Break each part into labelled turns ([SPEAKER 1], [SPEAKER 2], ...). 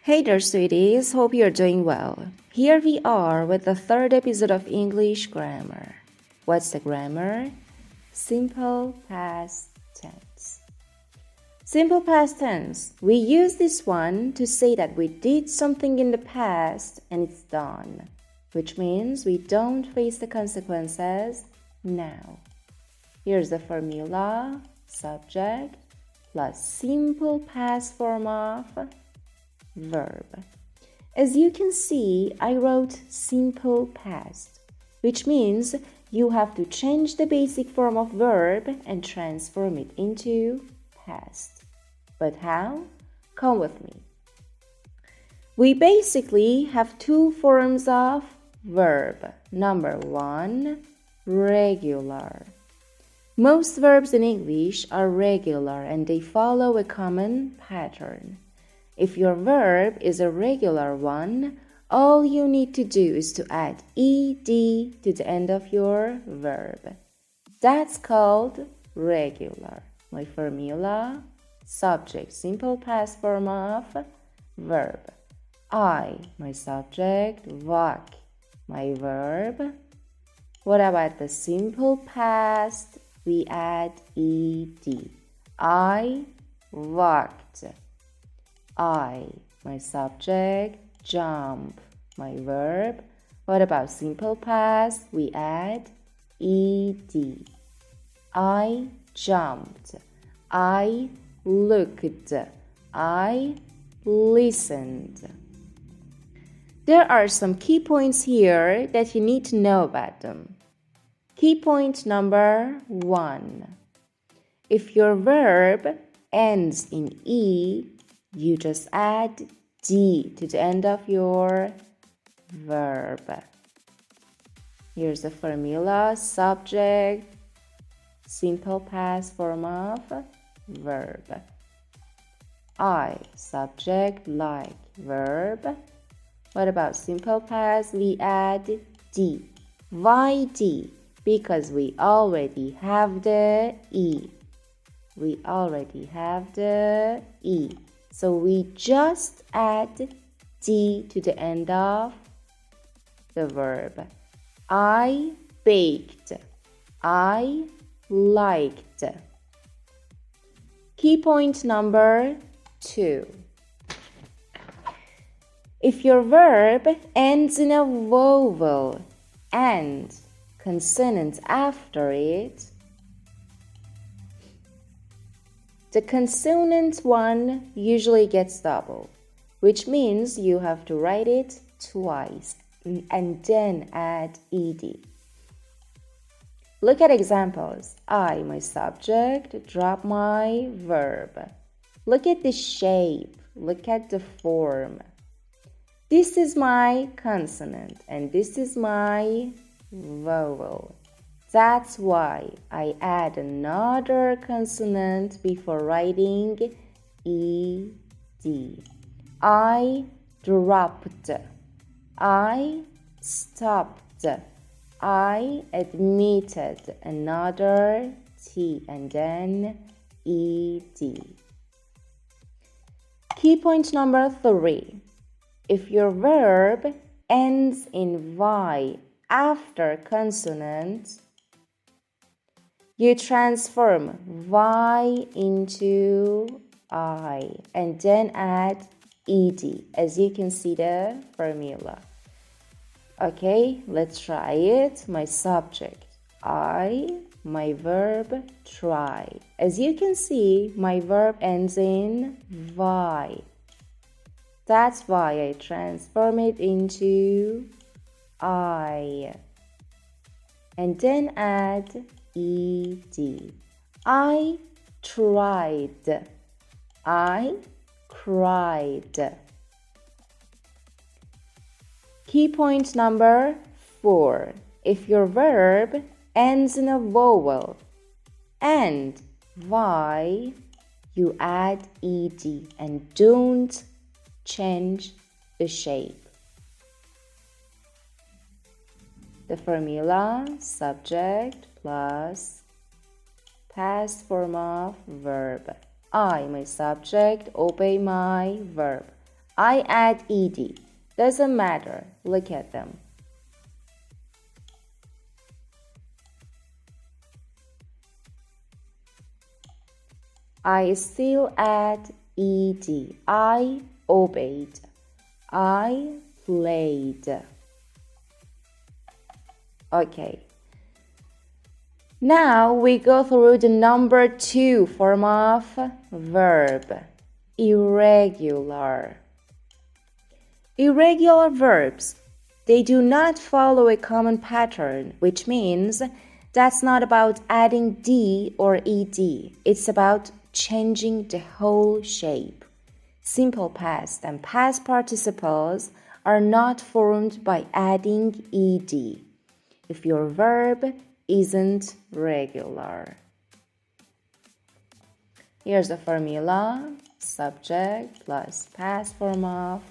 [SPEAKER 1] Hey there, sweeties. Hope you're doing well. Here we are with the third episode of English Grammar. What's the grammar? Simple past tense. Simple past tense. We use this one to say that we did something in the past and it's done, which means we don't face the consequences now. Here's the formula: subject plus simple past form of verb. As you can see, I wrote simple past, which means you have to change the basic form of verb and transform it into past. But how? Come with me. We basically have two forms of verb. Number one, regular. Most verbs in English are regular and they follow a common pattern. If your verb is a regular one, all you need to do is to add ed to the end of your verb. That's called regular. My formula: subject, simple past form of verb. I, my subject, walk, my verb. What about the simple past? We add ed. I walked. I, my subject, jump, my verb. What about simple past? We add ed. I jumped. I looked. I listened. There are some key points here that you need to know about them. Key point number one. If your verb ends in E, you just add D to the end of your verb. Here's the formula: subject, simple past form of verb. I, subject, like, verb. What about simple past? We add D. Why D? Because we already have the E. We already have the E. So we just add D to the end of the verb. I baked. I liked. Key point number two. If your verb ends in a vowel and consonant after it, the consonant one usually gets double, which means you have to write it twice and then add ed. Look at examples. I, my subject, drop my verb. Look at the shape. Look at the form. This is my consonant and this is my vowel. That's why I add another consonant before writing ed. I dropped. I stopped. I admitted. Another T and then ed. Key point number three. If your verb ends in Y after consonant, you transform Y into I and then add ed, as you can see the formula. Okay, let's try it. My subject, I, my verb, try. As you can see, my verb ends in Y. That's why I transform it into I and then add ed. I tried. I cried. Key point number four. If your verb ends in a vowel and Y, you add ed and don't change the shape. The formula: subject plus past form of verb. I, my subject, obey my verb. I add ed. Doesn't matter. Look at them. I still add ed. I obeyed. I played. Okay. Now we go through the number 2 form of verb. Irregular. Irregular verbs, they do not follow a common pattern, which means that's not about adding d or ed. It's about changing the whole shape. Simple past and past participles are not formed by adding ed if your verb isn't regular. Here's the formula. Subject plus past form of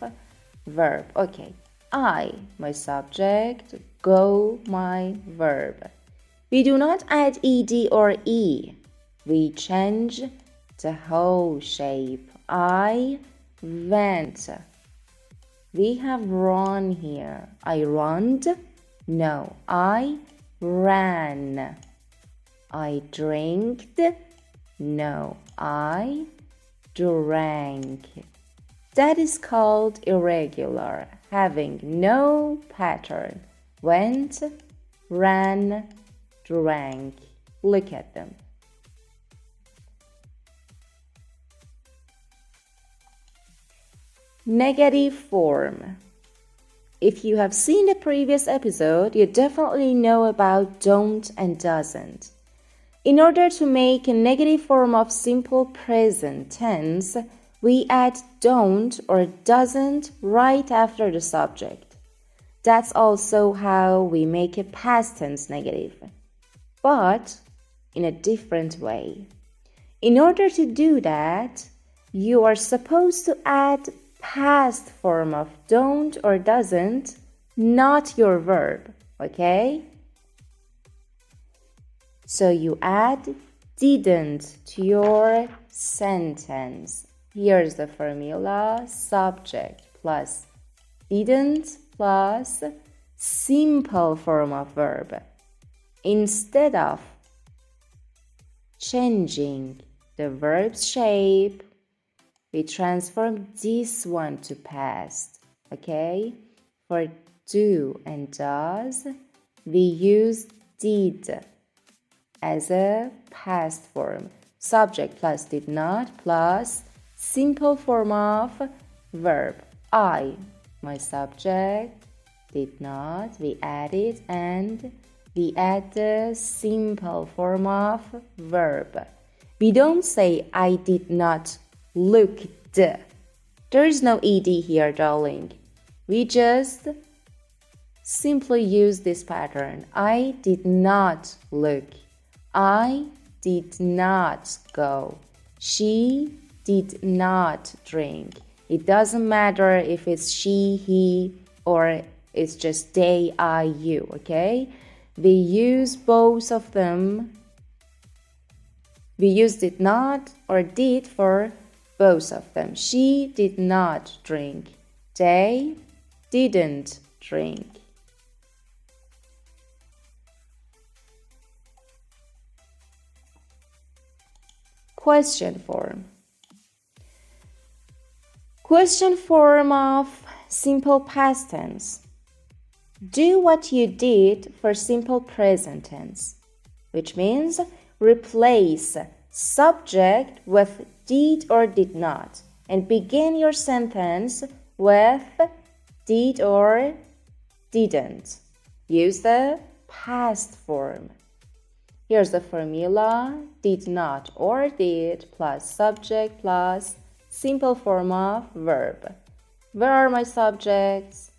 [SPEAKER 1] verb. Okay. I, my subject, go, my verb. We do not add ed or e. We change the whole shape. I went. We have run here. I runned? No, I ran. I drinked? No, I drank. That is called irregular, having no pattern. Went, ran, drank. Look at them. Negative form. If you have seen the previous episode, you definitely know about don't and doesn't. In order to make a negative form of simple present tense, we add don't or doesn't right after the subject. That's also how we make a past tense negative, but in a different way. In order to do that, you are supposed to add past form of don't or doesn't, not your verb, okay? So you add didn't to your sentence. Here's the formula. Subject plus didn't plus simple form of verb. Instead of changing the verb's shape, we transform this one to past, okay? For do and does, we use did as a past form. Subject plus did not plus simple form of verb. I, my subject, did not, we add it, and we add the simple form of verb. We don't say I did not looked. There is no ed here, darling. We just simply use this pattern. I did not look. I did not go. She did not drink. It doesn't matter if it's she, he, or it's just they, I, you, okay? We use both of them. We use did not or did for both of them. She did not drink. They didn't drink. Question form. Question form of simple past tense. Do what you did for simple present tense, which means replace subject with did or did not and begin your sentence with did or didn't. Use the past form. Here's the formula. Did not or did plus subject plus simple form of verb. Where are my subjects?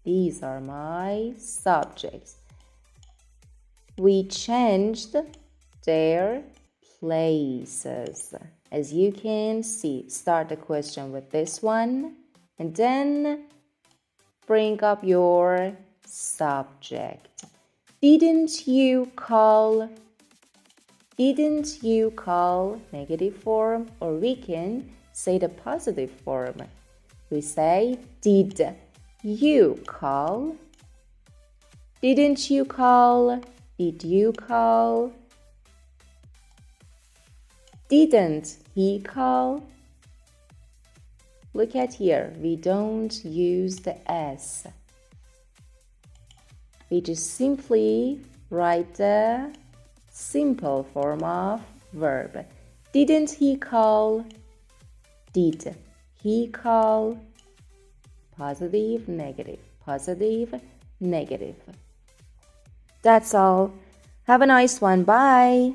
[SPEAKER 1] These are my subjects. We changed their places. As you can see, start the question with this one and then bring up your subject. Didn't you call? Didn't you call? Negative form, or we can say the positive form. We say, did you call? Didn't you call? Did you call? Didn't he call? Look at here, we don't use the S. We just simply write the simple form of verb. Didn't he call? Did he call? Positive, negative, positive, negative. That's all. Have a nice one. Bye.